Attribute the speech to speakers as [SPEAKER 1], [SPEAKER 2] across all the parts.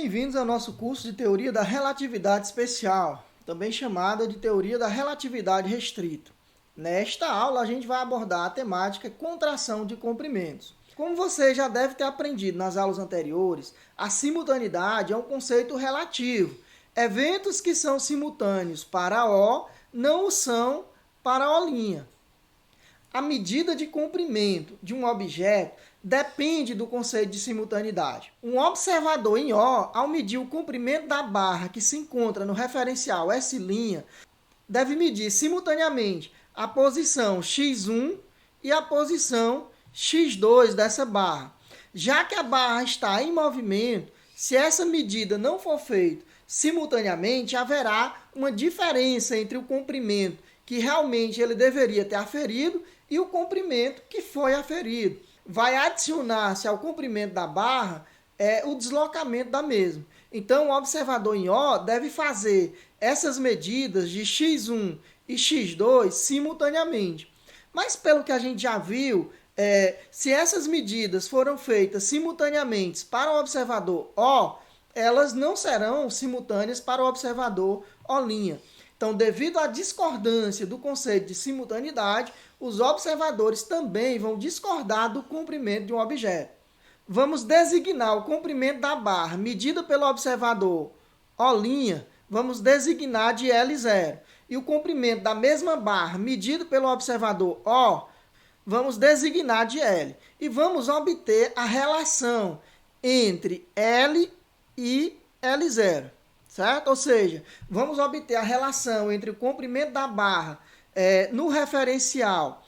[SPEAKER 1] bem-vindos ao nosso curso de Teoria da Relatividade Especial, também chamada de Teoria da Relatividade Restrita. Nesta aula, a gente vai abordar a temática contração de comprimentos. Como você já deve ter aprendido nas aulas anteriores, a simultaneidade é um conceito relativo. Eventos que são simultâneos para O não o são para O'. A medida de comprimento de um objeto depende do conceito de simultaneidade. Um observador em O, ao medir o comprimento da barra que se encontra no referencial S', deve medir simultaneamente a posição x1 e a posição x2 dessa barra. Já que a barra está em movimento, se essa medida não for feita simultaneamente, haverá uma diferença entre o comprimento que realmente ele deveria ter aferido e o comprimento que foi aferido. Vai adicionar-se ao comprimento da barra o deslocamento da mesma. Então, o observador em O deve fazer essas medidas de x1 e x2 simultaneamente. Mas, pelo que a gente já viu, se essas medidas foram feitas simultaneamente para o observador O, elas não serão simultâneas para o observador O'. Então, devido à discordância do conceito de simultaneidade, os observadores também vão discordar do comprimento de um objeto. Vamos designar o comprimento da barra medida pelo observador O', vamos designar de L0. E o comprimento da mesma barra medido pelo observador O, vamos designar de L. E vamos obter a relação entre L e L0. Certo? Ou seja, vamos obter a relação entre o comprimento da barra no referencial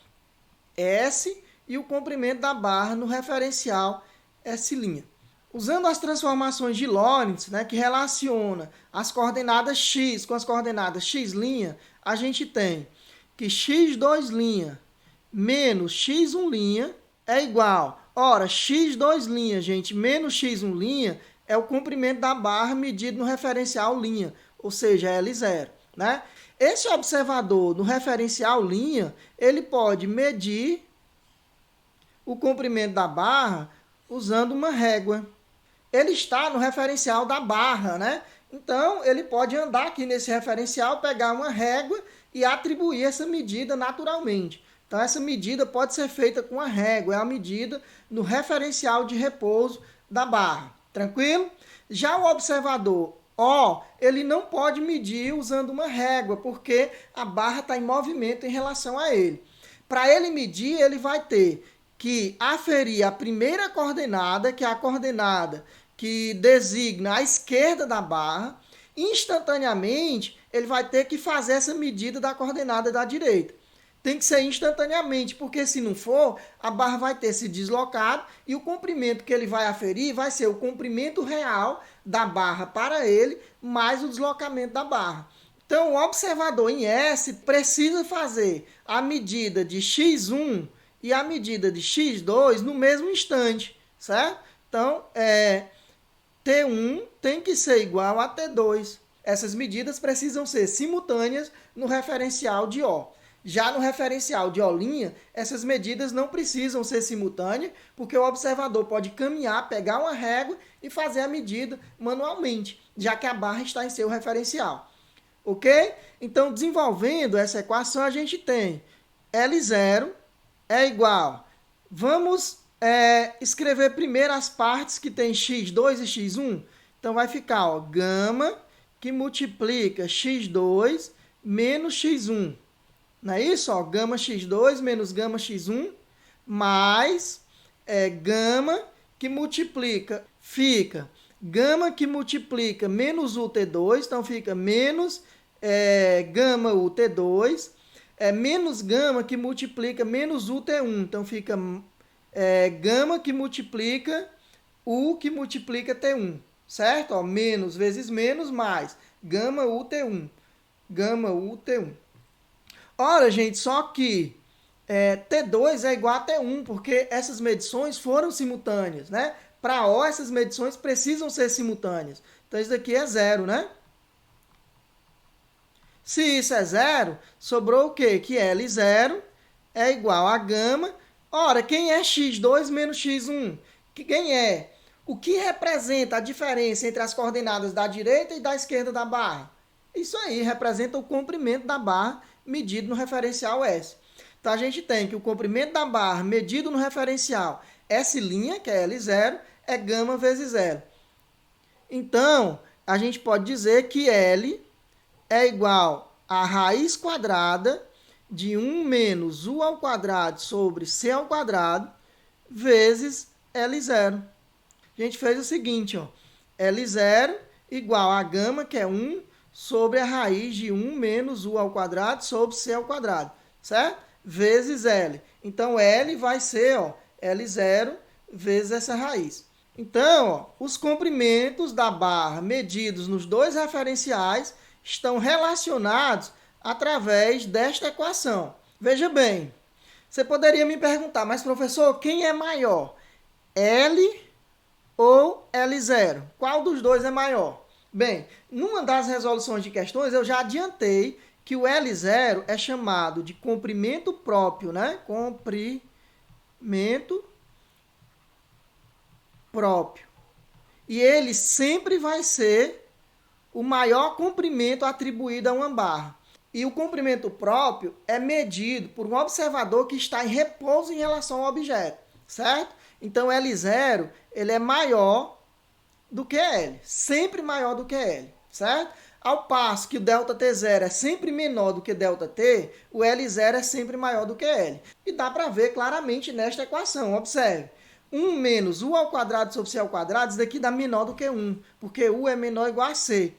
[SPEAKER 1] S e o comprimento da barra no referencial S'. Usando as transformações de Lorentz, que relaciona as coordenadas x com as coordenadas x', a gente tem que x2' menos x1' é igual. Ora, x2', gente, menos x1' é o comprimento da barra medido no referencial linha, ou seja, L0. Esse observador no referencial linha, ele pode medir o comprimento da barra usando uma régua. Ele está no referencial da barra, Então, ele pode andar aqui nesse referencial, pegar uma régua e atribuir essa medida naturalmente. Então, essa medida pode ser feita com a régua, é a medida no referencial de repouso da barra. Tranquilo? Já o observador O, ele não pode medir usando uma régua, porque a barra está em movimento em relação a ele. Para ele medir, ele vai ter que aferir a primeira coordenada, que é a coordenada que designa a esquerda da barra. Instantaneamente, ele vai ter que fazer essa medida da coordenada da direita. Tem que ser instantaneamente, porque se não for, a barra vai ter se deslocado e o comprimento que ele vai aferir vai ser o comprimento real da barra para ele, mais o deslocamento da barra. Então, o observador em S precisa fazer a medida de x1 e a medida de x2 no mesmo instante, certo? Então, T1 tem que ser igual a T2. Essas medidas precisam ser simultâneas no referencial de O. Já no referencial de O', essas medidas não precisam ser simultâneas, porque o observador pode caminhar, pegar uma régua e fazer a medida manualmente, já que a barra está em seu referencial. Ok? Então, desenvolvendo essa equação, a gente tem L0 é igual. Vamos escrever primeiro as partes que tem x2 e x1. Então, vai ficar gama que multiplica x2 menos x1. Não é isso? Gama x2 menos gama x1 mais gama que multiplica, fica gama que multiplica menos UT2, então fica menos gama UT2, menos gama que multiplica menos UT1, então fica gama que multiplica U que multiplica T1, certo? Menos vezes menos mais gama UT1, gama UT1. Ora, gente, só que T2 é igual a T1, porque essas medições foram simultâneas, Para O, essas medições precisam ser simultâneas. Então, isso daqui é zero, Se isso é zero, sobrou o quê? Que L0 é igual a gama. Ora, quem é x2 menos x1? Quem é? O que representa a diferença entre as coordenadas da direita e da esquerda da barra? Isso aí representa o comprimento da barra medido no referencial S. Então, a gente tem que o comprimento da barra medido no referencial S', que é L0, é gama vezes L. Então, a gente pode dizer que L é igual a raiz quadrada de 1 menos U ao quadrado sobre C ao quadrado vezes L0. A gente fez o seguinte, ó, L0 igual a gama, que é 1, sobre a raiz de 1 menos U ao quadrado sobre C ao quadrado, certo? Vezes L. Então, L vai ser, ó, L0 vezes essa raiz. Então, ó, os comprimentos da barra medidos nos dois referenciais estão relacionados através desta equação. Veja bem, você poderia me perguntar, mas professor, quem é maior? L ou L0? Qual dos dois é maior? Bem, numa das resoluções de questões, eu já adiantei que o L0 é chamado de comprimento próprio, né? Comprimento próprio. E ele sempre vai ser o maior comprimento atribuído a uma barra. E o comprimento próprio é medido por um observador que está em repouso em relação ao objeto, certo? Então, L0 ele é maior do que L, sempre maior do que L, certo? Ao passo que o ΔT0 é sempre menor do que ΔT, o L0 é sempre maior do que L. E dá para ver claramente nesta equação, observe. 1 menos U ao quadrado sobre C ao quadrado, isso daqui dá menor do que 1, porque U é menor ou igual a C.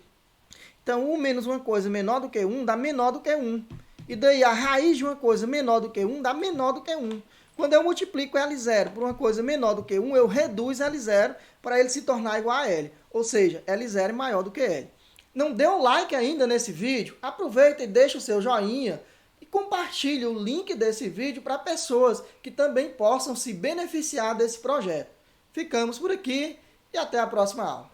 [SPEAKER 1] Então, 1 menos uma coisa menor do que 1 dá menor do que 1. E daí a raiz de uma coisa menor do que 1 dá menor do que 1. Quando eu multiplico L0 por uma coisa menor do que 1, eu reduzo L0 para ele se tornar igual a L. Ou seja, L0 é maior do que L. Não deu um like ainda nesse vídeo? Aproveita e deixa o seu joinha e compartilhe o link desse vídeo para pessoas que também possam se beneficiar desse projeto. Ficamos por aqui e até a próxima aula.